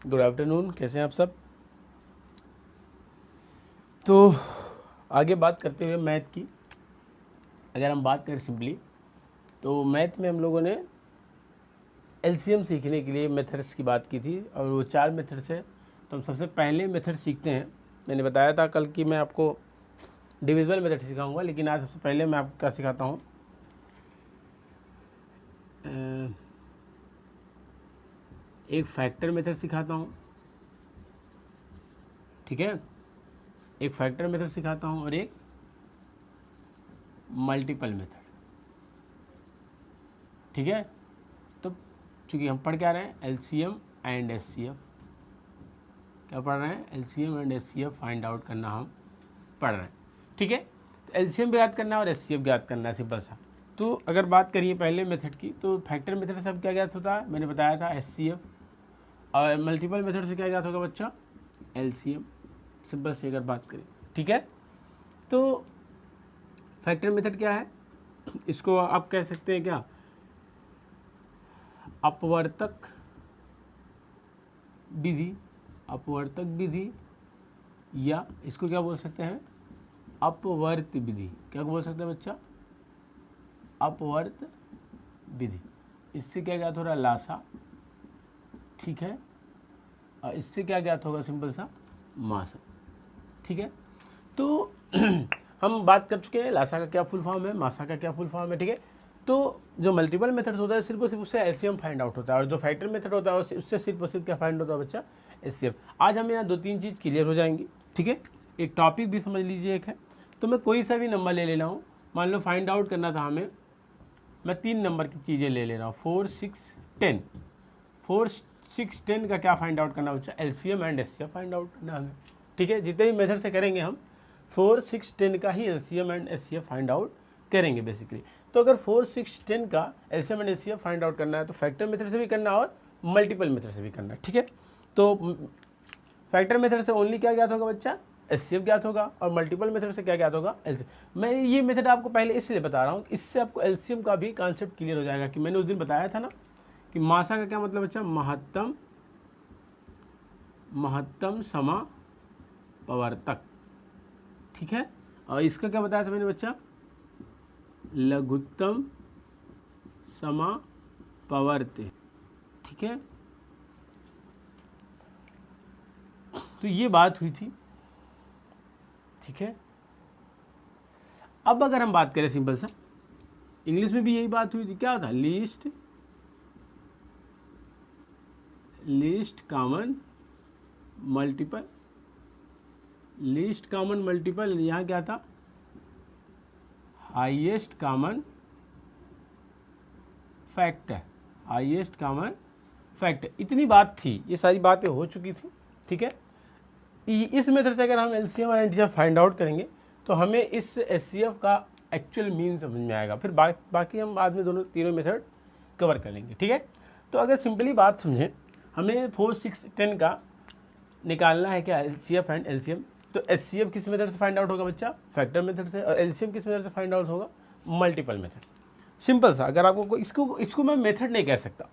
Good afternoon, कैसे हैं आप सब। तो आगे बात करते हुए मैथ की, अगर हम बात करें सिंपली तो मैथ में हम लोगों ने एलसीएम सीखने के लिए मेथड्स की बात की थी और वो 4 मेथड्स है। तो हम सबसे पहले मेथड सीखते हैं। मैंने बताया था कल कि मैं आपको डिविजिबल मेथड सिखाऊंगा, लेकिन आज सबसे पहले मैं आपको क्या सिखाता हूँ, एक फैक्टर मेथड सिखाता हूँ। ठीक है, एक फैक्टर मेथड सिखाता हूँ और एक मल्टीपल मेथड। ठीक है, तो चूँकि हम पढ़ क्या रहे हैं, एलसीएम एंड एचसीएफ। क्या पढ़ रहे हैं, LCM and HCF find out करना हम पढ़ रहे हैं। ठीक है, तो एलसीएम भी याद करना है और एचसीएफ भी याद करना है, सिंपल सा। तो अगर बात करिए पहले मेथड की, तो फैक्टर मेथड से अब क्या ज्ञात होता है, मैंने बताया था एचसीएफ, और मल्टीपल मेथड से क्या ज्ञात होगा बच्चा, एलसीएम। सिंपल से अगर बात करें, ठीक है। तो फैक्टर मेथड क्या है, इसको आप कह सकते हैं क्या, अपवर्तक विधि, अपवर्तक विधि, या इसको क्या बोल सकते हैं, अपवर्त विधि। क्या बोल सकते हैं बच्चा, अपवर्त विधि। इससे क्या ज्ञात हो रहा है, लासा। ठीक है, और इससे क्या ज्ञात होगा, सिंपल सा मासा। ठीक है, तो हम बात कर चुके हैं लासा का क्या फुल फॉर्म है, मासा का क्या फुल फॉर्म है। ठीक है, तो जो मल्टीपल मेथड्स होता है सिर्फ और सिर्फ उससे एलसीएम फाइंड आउट होता है, और जो फैक्टर मेथड होता है उससे सिर्फ और सिर्फ क्या फाइंड होता है बच्चा, एचसीएफ। आज हमें यहाँ 2-3 चीज़ क्लियर हो जाएंगी। ठीक है, एक टॉपिक भी समझ लीजिए, एक है, तो मैं कोई सा भी नंबर ले लेना हूँ, मान लो फाइंड आउट करना था हमें, मैं 3 नंबर की चीज़ें ले ले रहा हूँ, 4, 6, 10। 4, 6, 10 का क्या फाइंड आउट करना बच्चा, LCM and HCF find out करना हमें। ठीक है, जितने भी मेथड से करेंगे हम 4, 6, 10 का ही LCM and HCF find out करेंगे बेसिकली। तो अगर 4, 6, 10 का LCM and HCF find out करना है तो फैक्टर मेथड से भी करना और मल्टीपल मेथड से भी करना। ठीक है, तो फैक्टर मेथड से ओनली क्या ज्ञात होगा बच्चा, एचसीएफ ज्ञात होगा, और मल्टीपल मेथड से क्या ज्ञात होगा, एलसीएम। मैं ये मेथड आपको पहले इसलिए बता रहा हूँ, इससे आपको एलसीएम का भी कॉन्सेप्ट क्लियर हो जाएगा। कि मैंने उस दिन बताया था ना कि मासा का क्या मतलब बच्चा, महत्तम समापवर्तक। ठीक है, और इसका क्या बताया था मैंने बच्चा, लघुत्तम समापवर्त्य। ठीक है, तो ये बात हुई थी। ठीक है, अब अगर हम बात करें सिंपल सा, इंग्लिश में भी यही बात हुई थी, क्या था, least common multiple. Least common multiple, यहाँ क्या था, highest common factor, highest common factor. इतनी बात थी, ये सारी बातें हो चुकी थी। ठीक है, इस मेथड से अगर हम एलसीएम और एचसीएफ फाइंड आउट करेंगे तो हमें इस एचसीएफ का एक्चुअल मीन समझ में आएगा। फिर बाकी हम बाद में तीनों मेथड कवर कर लेंगे। ठीक है, तो अगर सिंपली बात समझें, हमें 4, 6, 10 का निकालना है क्या, एचसीएफ एंड एलसीएम। तो एचसीएफ किस मेथड से फाइंड आउट होगा बच्चा, फैक्टर मेथड से, और एलसीएम किस मेथड से फाइंड आउट होगा, मल्टीपल मेथड। सिंपल सा, अगर आपको इसको मैं मेथड नहीं कह सकता,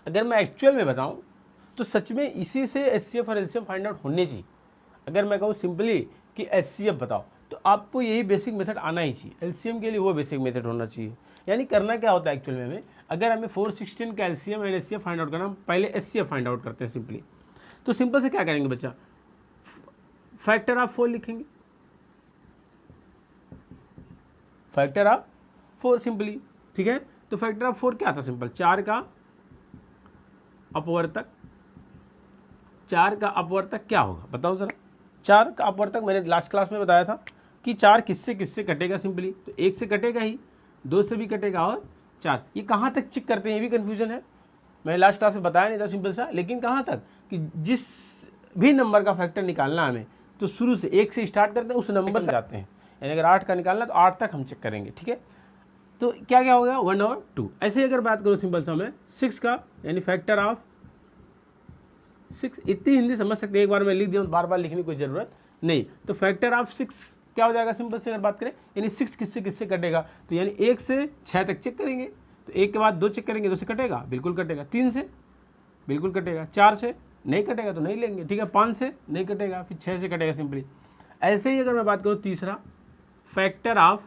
अगर मैं एक्चुअल में बताऊं तो सच में इसी से एचसीएफ और एलसीएम फाइंड आउट होने चाहिए। अगर मैं कहूँ सिंपली कि एचसीएफ बताओ, तो आपको यही बेसिक मेथड आना ही चाहिए, एलसीएम के लिए वो बेसिक मेथड होना चाहिए। यानी करना क्या होता है एक्चुअल में हमें, अगर हमें 4, 6, 10 का LCM and HCF find out करना, पहले एचसीएफ फाइंड आउट करते हैं सिंपली। तो सिंपल से क्या करेंगे बच्चा, फैक्टर ऑफ 4 लिखेंगे, फैक्टर ऑफ 4 सिंपली। ठीक है, तो फैक्टर ऑफ 4 क्या था, सिंपल 4 का अपवर्तक। 4 का अपवर्तक क्या होगा बताओ जरा, 4 का अपवर्तक मैंने लास्ट क्लास में बताया था कि 4 किससे किससे कटेगा, सिंपली तो 1 से कटेगा ही, 2 से भी कटेगा, और 4। ये कहाँ तक चेक करते हैं, ये भी कन्फ्यूजन है, मैंने लास्ट क्लास में बताया नहीं था सिंपल सा, लेकिन कहाँ तक कि जिस भी नंबर का फैक्टर निकालना हमें तो शुरू से 1 से स्टार्ट करते हैं, उस नंबर तक जाते हैं। यानी अगर 8 का निकालना तो 8 तक हम चेक करेंगे। ठीक है, तो क्या क्या हो गया, 1 और 2। ऐसे ही अगर बात करूँ सिंपल सा मैं 6 का, यानी फैक्टर ऑफ 6, इतनी हिंदी समझ सकते हैं, एक बार मैं लिख दिया, बार बार लिखने की कोई ज़रूरत नहीं। तो फैक्टर ऑफ 6 क्या हो जाएगा, सिंपल से अगर बात करें, यानी 6 किससे किससे कटेगा, तो यानी 1 से 6 तक चेक करेंगे, तो 1 के बाद 2 चेक करेंगे, 2 से कटेगा, बिल्कुल कटेगा, 3 से बिल्कुल कटेगा। 4 से नहीं कटेगा तो नहीं लेंगे, ठीक है। 5 से नहीं कटेगा, फिर 6 से कटेगा सिंपली। ऐसे ही अगर मैं बात करूँ तीसरा, फैक्टर ऑफ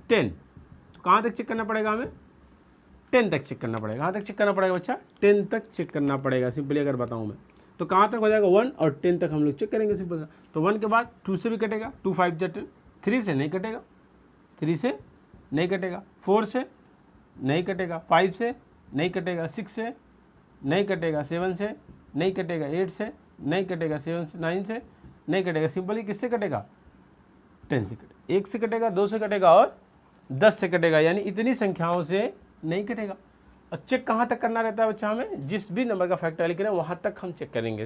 10, तो कहाँ तक चेक करना पड़ेगा हमें? 10 तक चेक करना पड़ेगा। कहाँ तक चेक करना पड़ेगा बच्चा? 10 तक चेक करना पड़ेगा। सिंपली अगर बताऊँ मैं तो कहाँ तक हो जाएगा? 1 और 10 तक हम लोग चेक करेंगे सिंपल सा। तो 1 के बाद 2 से भी कटेगा, 2 5 जा 10, 3 से नहीं कटेगा, 3 से नहीं कटेगा, 4 से नहीं कटेगा, 5 से नहीं कटेगा, 6 से नहीं कटेगा, 7 से नहीं कटेगा, 8 से नहीं कटेगा, 7 से 9 से नहीं कटेगा। सिंपली किससे कटेगा? 10 से कटेगा। 1 से कटेगा, 2 से कटेगा और 10 से कटेगा, यानी इतनी संख्याओं से नहीं कटेगा। और चेक कहाँ तक करना रहता है बच्चा? हमें जिस भी नंबर का फैक्टर लिख रहे हैं वहाँ तक हम चेक करेंगे।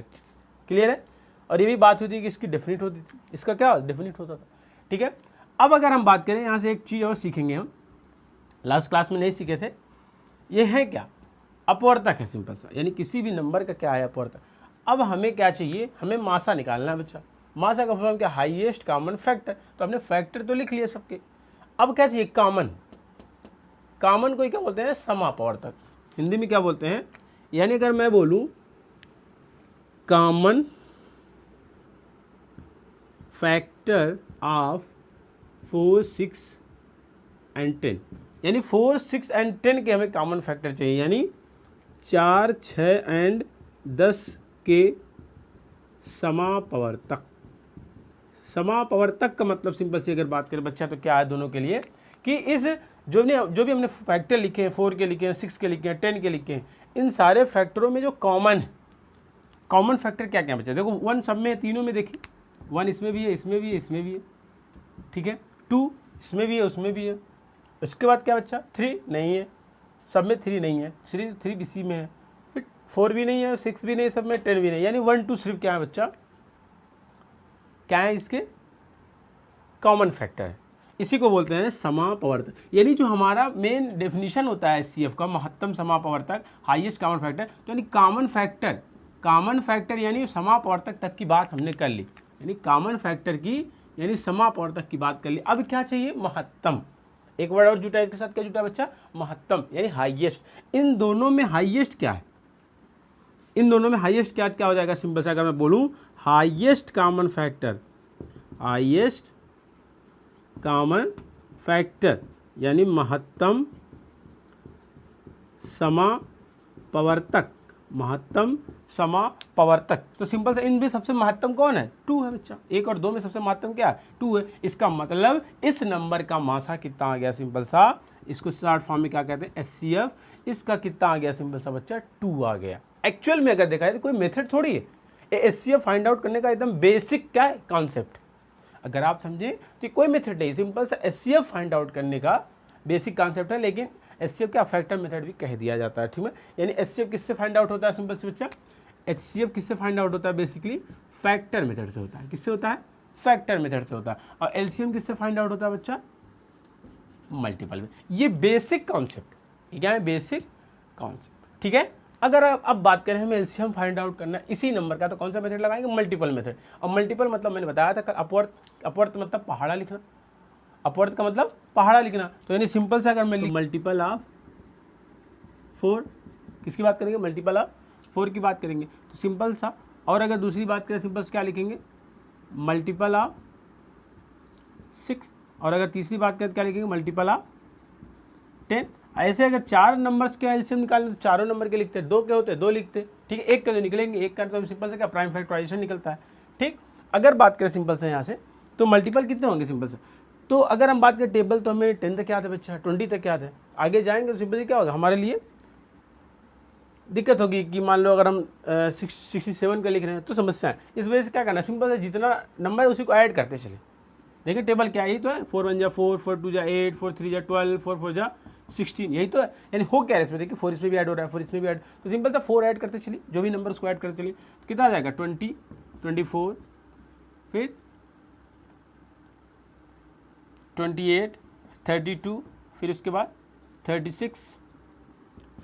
क्लियर है? और ये भी बात होती है कि इसकी डेफिनिट होती थी, इसका क्या डेफिनिट होता था, ठीक है। अब अगर हम बात करें, यहाँ से एक चीज़ और सीखेंगे हम, लास्ट क्लास में नहीं सीखे थे, ये है क्या? अपवर्तक है सिंपल सा, यानी किसी भी नंबर का क्या है? अपवर्तक। अब हमें क्या चाहिए? हमें मासा निकालना है बच्चा। मासा का फॉर्म क्या? Highest common factor. तो हमने फैक्टर तो लिख लिए सबके, अब क्या चाहिए? कॉमन। कॉमन को क्या बोलते हैं? समापवर्तक। हिंदी में क्या बोलते हैं? यानी अगर मैं बोलूं कॉमन फैक्टर ऑफ 4, 6 एंड 10, यानी 4, 6 एंड 10 के हमें कॉमन फैक्टर चाहिए, यानी 4, 6 एंड 10 के समापवर्तक। समापवर्तक का मतलब सिंपल से अगर बात करें बच्चा तो क्या है दोनों के लिए, कि इस जो भी हमने फैक्टर लिखे हैं, 4 के लिखे हैं, 6 के लिखे हैं, 10 के लिखे हैं, इन सारे फैक्टरों में जो कॉमन है, कॉमन फैक्टर क्या क्या बचा? देखो 1 सब में, तीनों में देखिए, 1 इसमें भी है, इसमें भी है, इसमें भी है, ठीक है। 2 इसमें भी है, उसमें भी है। उसके बाद क्या बच्चा? 3 नहीं है, सब में 3 नहीं है, 3 इसी में है, फिर 4 भी नहीं है, 6 भी नहीं, सब में 10 भी नहीं, यानी 1 2 सिर्फ क्या है बच्चा? क्या है? इसके कॉमन फैक्टर है। इसी को बोलते हैं समापवर्तक। यानी जो हमारा मेन डेफिनेशन होता है एचसीएफ का, महत्तम समापवर्तक, हाईएस्ट कॉमन फैक्टर, तो यानी कॉमन फैक्टर यानी समापवर्तक तक की बात हमने कर ली, यानी कॉमन फैक्टर की यानी समापवर्तक की बात कर ली। अब क्या चाहिए? महत्तम। एक वर्ड और जुटा है इसके साथ, क्या जुटा बच्चा? महत्तम, यानी हाईएस्ट। इन दोनों में हाईएस्ट क्या है? इन दोनों में हाईएस्ट क्या हो जाएगा? सिंपल सा अगर मैं बोलूं highest common factor, highest common factor यानी महत्तम समापवर्तक, महत्तम समापवर्तक। तो सिंपल से इनमें सबसे महत्तम कौन है? 2 है बच्चा। 1 और 2 में सबसे महत्तम क्या है? 2 है। इसका मतलब इस नंबर का मासा कितना आ गया? सिंपल सा इसको शॉर्ट फॉर्म में क्या कहते हैं? एचसीएफ। इसका कितना आ गया? सिंपल सा बच्चा 2 आ गया। एक्चुअल में अगर देखा जाए तो कोई मेथड थोड़ी है, एचसीएफ फाइंड आउट करने का एकदम बेसिक क्या है? कॉन्सेप्ट। अगर आप समझें तो कोई मेथड नहीं, सिंपल सा एचसीएफ फाइंड आउट करने का बेसिक कॉन्सेप्ट है। लेकिन एचसीएफ क्या? फैक्टर मेथड भी कह दिया जाता है, ठीक है। यानी एचसीएफ किससे फाइंड आउट होता है? सिंपल से बच्चा एचसीएफ किससे फाइंड आउट होता है? बेसिकली फैक्टर मेथड से होता है। किससे होता है? फैक्टर मेथड से होता है। और एलसीएम किससे फाइंड आउट होता है बच्चा? मल्टीपल में। ये बेसिक कॉन्सेप्ट, ये क्या है? बेसिक कॉन्सेप्ट, ठीक है। अगर अब बात करें हमें एलसीएम फाइंड आउट करना इसी नंबर का, तो कौन सा मेथड लगाएंगे? Multiple method. और मल्टीपल मतलब मैंने बताया था अपवर्त मतलब पहाड़ा लिखना, अपवर्त का मतलब पहाड़ा लिखना। तो यानी सिंपल सा अगर मैं मल्टीपल ऑफ 4, किसकी बात करेंगे? मल्टीपल ऑफ 4 की बात करेंगे, तो सिंपल सा। और अगर दूसरी बात करें सिंपल से क्या लिखेंगे? Multiple of 6। और अगर तीसरी बात करें तो क्या लिखेंगे? Multiple of 10। ऐसे अगर 4 नंबर्स के एलसीएम निकालें तो चारों नंबर के लिखते हैं, 2 के होते हैं 2 लिखते, ठीक है। 1 के तो निकलेंगे, 1 का तो सिंपल से क्या? प्राइम फैक्टराइजेशन निकलता है, ठीक। अगर बात करें सिंपल से यहाँ से तो मल्टीपल कितने होंगे? सिंपल से तो अगर हम बात करें टेबल, तो हमें 10 तक याद है बच्चा, 20 तक याद है। आगे जाएंगे तो सिंपल क्या होगा? हमारे लिए दिक्कत होगी कि मान लो अगर हम 67 का लिख रहे हैं तो समस्या है। इस वजह से क्या करना है? सिंपल से जितना नंबर है उसी को ऐड करते चले। देखिए टेबल क्या ही तो है, 4 1 जा 4, 4 2 जा 8, 4 3 जा 12, 4 4 जा 16, यही तो है। यानी हो क्या है इसमें? देखिए 4 इसमें भी ऐड हो रहा है, 4 इसमें भी ऐड, तो सिंपल सा 4 ऐड करते चलिए, जो भी नंबर उसको ऐड करते चलिए। कितना आ जाएगा? 20, 24, फिर 28, 32, फिर उसके बाद 36,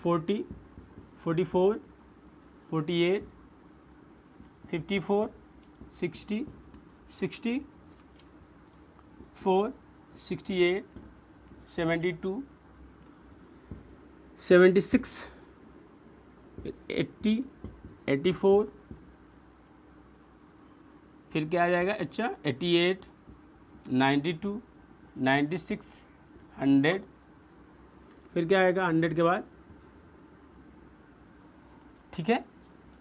40, 44, 48, 54, 60, 64, 68, 72, 76, 80, 84, फिर क्या आ जाएगा, अच्छा 88, 92, 96, 100, फिर क्या आएगा 100 के बाद। ठीक है,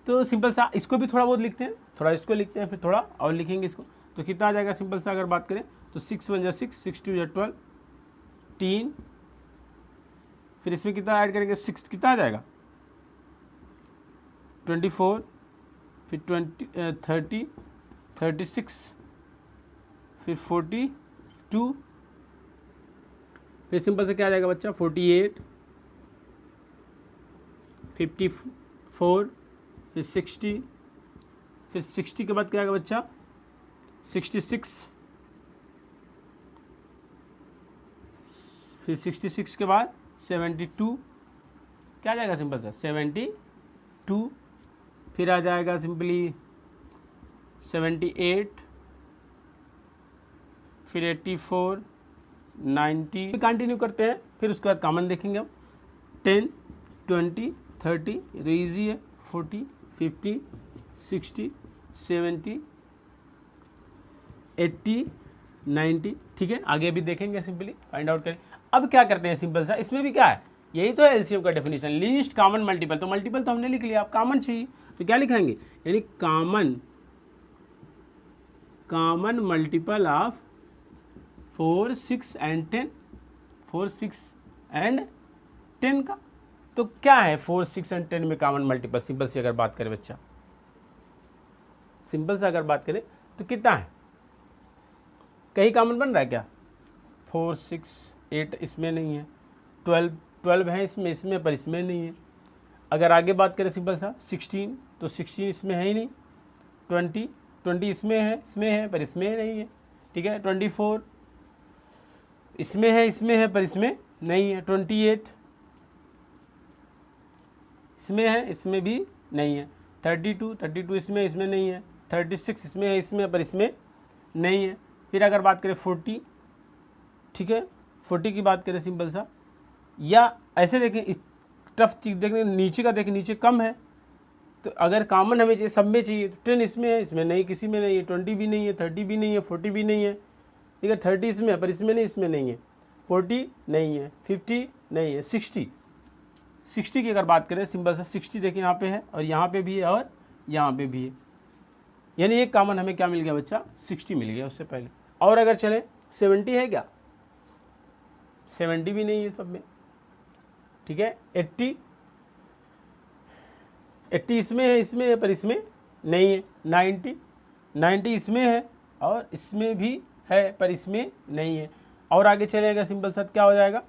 तो सिंपल सा इसको भी थोड़ा बहुत लिखते हैं, थोड़ा इसको लिखते हैं, फिर थोड़ा और लिखेंगे इसको। तो कितना आ जाएगा सिंपल सा अगर बात करें तो 6 1 जा 6, 6 2 जा 12, 3, फिर इसमें कितना ऐड करेंगे 6, कितना आ जाएगा 24, फिर 30, 36, फिर 42, फिर सिंपल से क्या आ जाएगा बच्चा 48, 54, फिर 60, फिर 60 के बाद क्या आएगा बच्चा 66, फिर 66 के बाद 72, क्या आ जाएगा सिंपल सा 72, फिर आ जाएगा सिंपली 78, फिर 84, 90, कंटिन्यू करते हैं। फिर उसके बाद कॉमन देखेंगे हम 10, 20, 30, ये तो ईजी है, 40, 50, 60, 70, 80, 90। ठीक है, आगे भी देखेंगे, सिंपली फाइंड आउट करें। अब क्या करते हैं सिंपल सा, इसमें भी क्या है, यही तो है एलसीएम का डेफिनेशन, लीस्ट कॉमन मल्टीपल। तो मल्टीपल तो हमने लिख लिया, अब कॉमन चाहिए तो क्या लिखाएंगे, यानी common multiple of 4, 6 and 10, 4, 6 and 10 का। तो क्या है 4, 6 एंड 10 में कॉमन मल्टीपल, सिंपल से अगर बात करें बच्चा, सिंपल से अगर बात करें तो कितना है, कहीं कॉमन बन रहा है क्या, 4, 6, 8 इसमें नहीं है, 12 है इसमें पर इसमें नहीं है। अगर आगे बात करें सिंपल सा 16, तो 16 इसमें है ही नहीं, 20 इसमें है पर इसमें नहीं है। ठीक है, 24 इसमें है पर इसमें नहीं है, 28 इसमें है, इसमें भी नहीं है, 32 इसमें नहीं है, 36 इसमें पर इसमें नहीं है। फिर अगर बात करें 40, ठीक है, 40 की बात करें सिंपल सा, या ऐसे देखें टफ चीज देखें, नीचे का देखें, नीचे कम है, तो अगर कॉमन हमें चाहिए, सब में चाहिए, तो 10 इसमें है, इसमें नहीं, किसी में नहीं है, 20 भी नहीं है, 30 भी नहीं है, 40 भी नहीं है। ठीक है, 30 इसमें है पर इसमें नहीं है, 40 नहीं है, 50 नहीं है, 60 की अगर बात करें सिंपल सा, 60 देखिए यहाँ पे है और यहाँ पे भी है और यहाँ पे भी है, यानी एक कॉमन हमें क्या मिल गया बच्चा, 60 मिल गया उससे पहले। और अगर चले 70 है क्या, 70 भी नहीं है सब में। ठीक है, 80 इसमें है पर इसमें नहीं है, 90 इसमें है और इसमें भी है पर इसमें नहीं है। और आगे चलेगा सिंपल सा क्या हो जाएगा,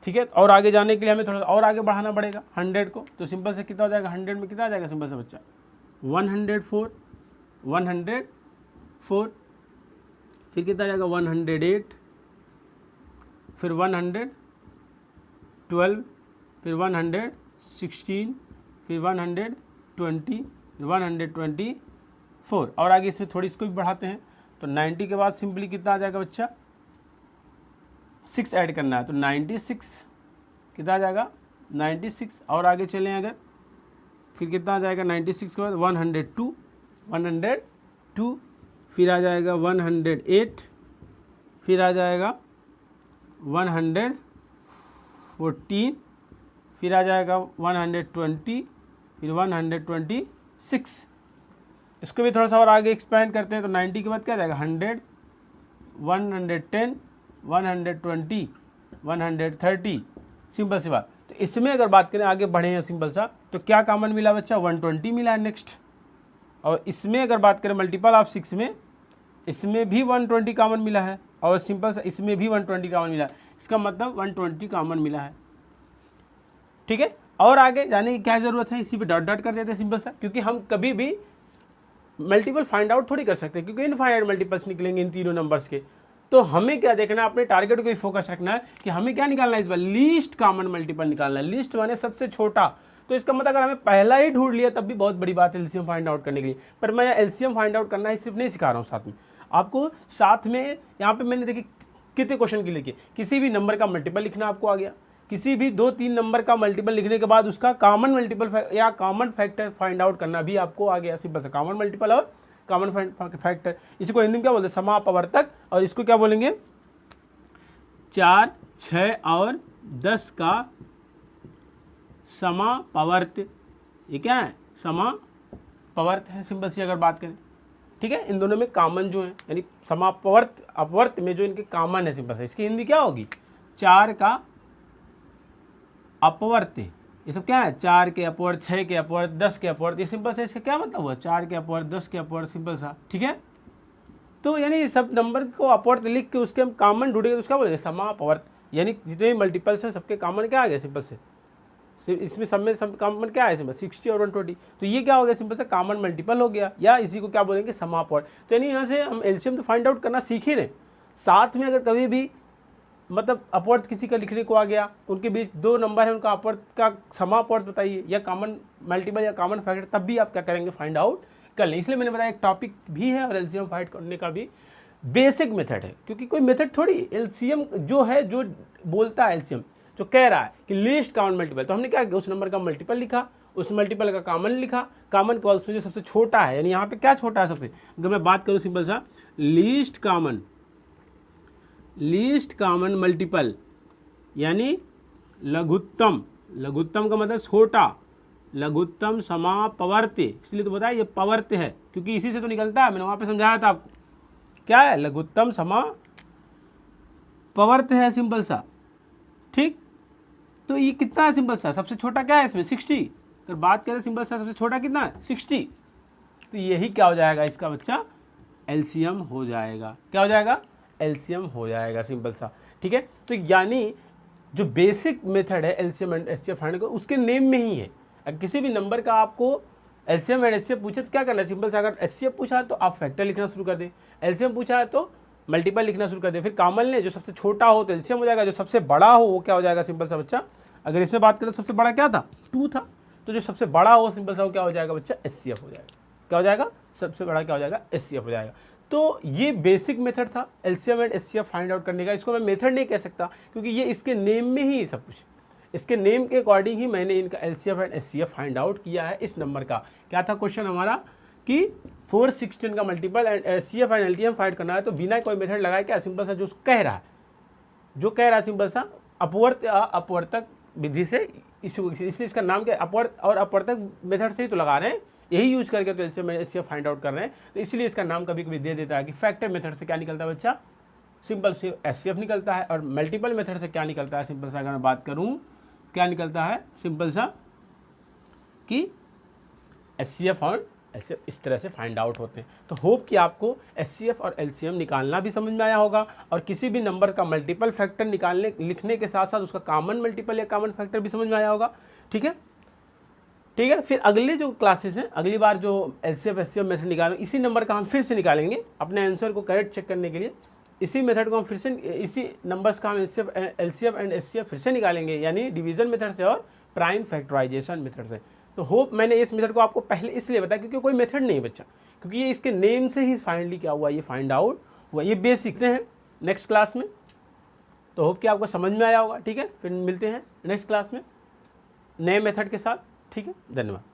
ठीक है, और आगे जाने के लिए हमें थोड़ा और आगे बढ़ाना पड़ेगा 100 को, तो सिंपल से कितना हो जाएगा, 100 में कितना आ जाएगा सिंपल सा बच्चा 104, फिर कितना आ जाएगा 108, फिर 112, फिर 116, फिर 120, फिर 124। और आगे इसमें थोड़ी इसको भी बढ़ाते हैं, तो 90 के बाद सिंपली कितना आ जाएगा बच्चा 6 ऐड करना है, तो 96 कितना आ जाएगा 96। और आगे चलें अगर, फिर कितना आ जाएगा 96 के बाद 102, फिर आ जाएगा 108, फिर आ जाएगा 114, फिर आ जाएगा 120, फिर 126। इसको भी थोड़ा सा और आगे एक्सपेंड करते हैं, तो 90 के बाद क्या आ जाएगा 100, 110, 120, 130। सिंपल सी बात। तो इसमें अगर बात करें आगे बढ़े हैं सिंपल सा, तो क्या कॉमन मिला बच्चा 120 मिला है नेक्स्ट। और इसमें अगर बात करें मल्टीपल ऑफ 6 में, इसमें भी 120 कॉमन मिला है और सिंपल सा इसमें भी 120 कॉमन मिला है, इसका मतलब 120 कॉमन मिला है। ठीक है, और आगे जाने की क्या ज़रूरत है, इसी पे डॉट डॉट कर देते हैं सिंपल सा, क्योंकि हम कभी भी मल्टीपल फाइंड आउट थोड़ी कर सकते हैं, क्योंकि इनफाइनाइट मल्टीपल्स निकलेंगे इन तीनों नंबर्स के। तो हमें क्या देखना है, अपने टारगेट को ही फोकस रखना है कि हमें क्या निकालना है इस बार, लीस्ट कॉमन मल्टीपल निकालना है। लीस्ट माने सबसे छोटा, तो इसका मतलब अगर हमें पहला ही ढूंढ लिया तब भी बहुत बड़ी बात है एलसीएम फाइंड आउट करने के लिए। पर मैं एलसीएम फाइंड आउट करना है सिर्फ नहीं सिखा रहा हूँ, साथ में आपको, साथ में यहाँ पे मैंने देखिए कितने क्वेश्चन के लिए किसी भी नंबर का मल्टीपल लिखना आपको आ गया, किसी भी 2-3 नंबर का मल्टीपल लिखने के बाद उसका कॉमन मल्टीपल या कॉमन फैक्टर फाइंड आउट करना भी आपको आ गया, सिंपल सा कॉमन मल्टीपल और कॉमन फैक्टर। इसको हिंदी में क्या बोलते हैं, समापवर्तक, और इसको क्या बोलेंगे 4, 6 और 10 का समापवर्त। ये क्या है, समापवर्त है सिंपल सी अगर बात करें, ठीक है। इन दोनों में कॉमन जो है यानी समापवर्त अपवर्त में जो इनके कॉमन है सिंपल सा, इसकी हिंदी क्या होगी 4 का अपवर्त। ये सब क्या है 4 के अपवर्त, 6 के अपवर्त, 10 के अपवर्त, ये सिंपल सा इसका क्या मतलब हुआ 4 के अपवर्त, 10 के अपवर्त, सिंपल सा, ठीक है। तो यानी सब नंबर को अपवर्त लिख के उसके हम कॉमन ढूंढेंगे तो उसका बोलेंगे समापवर्त, यानी जितने भी मल्टीपल्स हैं सबके कॉमन क्या आ गया सिंपल से, इसमें सब में सब कॉमन क्या है सिंपल 60 और 120, तो ये क्या हो गया सिंपल से कॉमन मल्टीपल हो गया, या इसी को क्या बोलेंगे समापवर्त। तो यानी यहाँ से हम एलसीएम तो फाइंड आउट करना सीख ही रहे, साथ में अगर कभी भी मतलब अपवर्त किसी का लिखने को आ गया, उनके बीच 2 नंबर है, उनका अपवर्त का समापवर्त बताइए या कॉमन मल्टीपल या कॉमन फैक्टर, तब भी आप क्या करेंगे फाइंड आउट कर लें। इसलिए मैंने बताया एक टॉपिक भी है और एलसीएम फाइंड करने का भी बेसिक मेथड है, क्योंकि कोई मेथड थोड़ी एलसीएम जो है, जो बोलता है एलसीएम जो कह रहा है कि लीस्ट कॉमन मल्टीपल, तो हमने क्या किया उस नंबर का मल्टीपल लिखा, उस मल्टीपल का कॉमन लिखा, कॉमन के बाद उसमें जो सबसे छोटा है, यानी यहाँ पे क्या छोटा है सबसे, अगर मैं बात करूँ सिंपल सा लीस्ट कॉमन मल्टीपल यानी लघुत्तम, लघुत्तम का मतलब छोटा, लघुत्तम समापवर्त्य, इसलिए तो बताया ये पवर्त्य है क्योंकि इसी से तो निकलता है, मैंने वहाँ पे समझाया था आपको क्या है लघुत्तम समापवर्त्य है सिंपल सा, ठीक। तो ये कितना है सिंपल सा, सबसे छोटा क्या है इसमें 60, अगर बात करें सिंपल सा सबसे छोटा कितना है 60, तो यही क्या हो जाएगा इसका बच्चा एलसीएम हो जाएगा, क्या हो जाएगा एलसीएम हो जाएगा सिंपल सा, ठीक है। तो यानी जो बेसिक मेथड है एलसीएम एंड एचसीएफ फाइंड का उसके नेम में ही है। अगर किसी भी नंबर का आपको एलसीएम एंड एचसीएफ पूछे तो क्या करना है सिंपल सा, अगर एचसीएफ पूछा तो आप फैक्टर लिखना शुरू कर दें, एलसीएम पूछा है तो मल्टीपल लिखना शुरू कर दे, फिर कॉमन ले, जो सबसे छोटा हो तो एलसीएम हो जाएगा, जो सबसे बड़ा हो वो क्या हो जाएगा सिंपल सा बच्चा, अगर इसमें बात करें तो सबसे बड़ा क्या था 2 था, तो जो सबसे बड़ा हो सिंपल सा वो क्या हो जाएगा बच्चा एचसीएफ हो जाएगा, क्या हो जाएगा सबसे बड़ा क्या हो जाएगा एचसीएफ हो जाएगा। तो ये बेसिक मेथड था LCM and HCF find out करने का, इसको मैं मेथड नहीं कह सकता क्योंकि ये इसके नेम में ही सब कुछ, इसके नेम के अकॉर्डिंग ही मैंने इनका LCF and HCF find out किया है। इस नंबर का क्या था क्वेश्चन हमारा कि 416 का multiple and HCF and LTM find करना है, तो बिना कोई मेथड लगाए क्या सिंपल सा जो कह रहा है सिंपल सा अपवर्त अपवर्तक विधि से, इसलिए इसका नाम क्या अपवर्त और अपवर्तक मेथड से ही तो लगा रहे हैं, यही यूज करके तो एलसीएम एचसीएफ फाइंड आउट कर रहे हैं, तो इसलिए इसका नाम कभी कभी दे देता है कि फैक्टर मेथड से क्या निकलता है बच्चा सिंपल से एचसीएफ निकलता है, और मल्टीपल मेथड से क्या निकलता है सिंपल सा अगर मैं बात करूं क्या निकलता है सिंपल सा कि एचसीएफ और एचसीएफ इस तरह से फाइंड आउट होते हैं। तो होप कि आपको एचसीएफ और एलसीएम निकालना भी समझ में आया होगा, और किसी भी नंबर का मल्टीपल फैक्टर निकालने लिखने के साथ साथ उसका कॉमन मल्टीपल या कॉमन फैक्टर भी समझ में आया होगा, ठीक है। फिर अगले जो क्लासेस हैं, अगली बार जो एलसीएफ एचसीएफ मेथड निकालेंगे इसी नंबर का हम फिर से निकालेंगे अपने आंसर को करेक्ट चेक करने के लिए, इसी मेथड को हम फिर से इसी नंबर्स का हम एलसीएफ एंड एचसीएफ फिर से निकालेंगे, यानी डिवीजन मेथड से और प्राइम फैक्टराइजेशन मेथड से। तो होप मैंने इस मेथड को आपको पहले इसलिए बताया क्योंकि कोई मेथड नहीं है बच्चा, क्योंकि ये इसके नेम से ही फाइनली क्या हुआ ये फाइंड आउट हुआ, ये बेस सीखते हैं नेक्स्ट क्लास में। तो होप कि आपको समझ में आया होगा, ठीक है। फिर मिलते हैं नेक्स्ट क्लास में नए मेथड के साथ, ठीक है। धन्यवाद।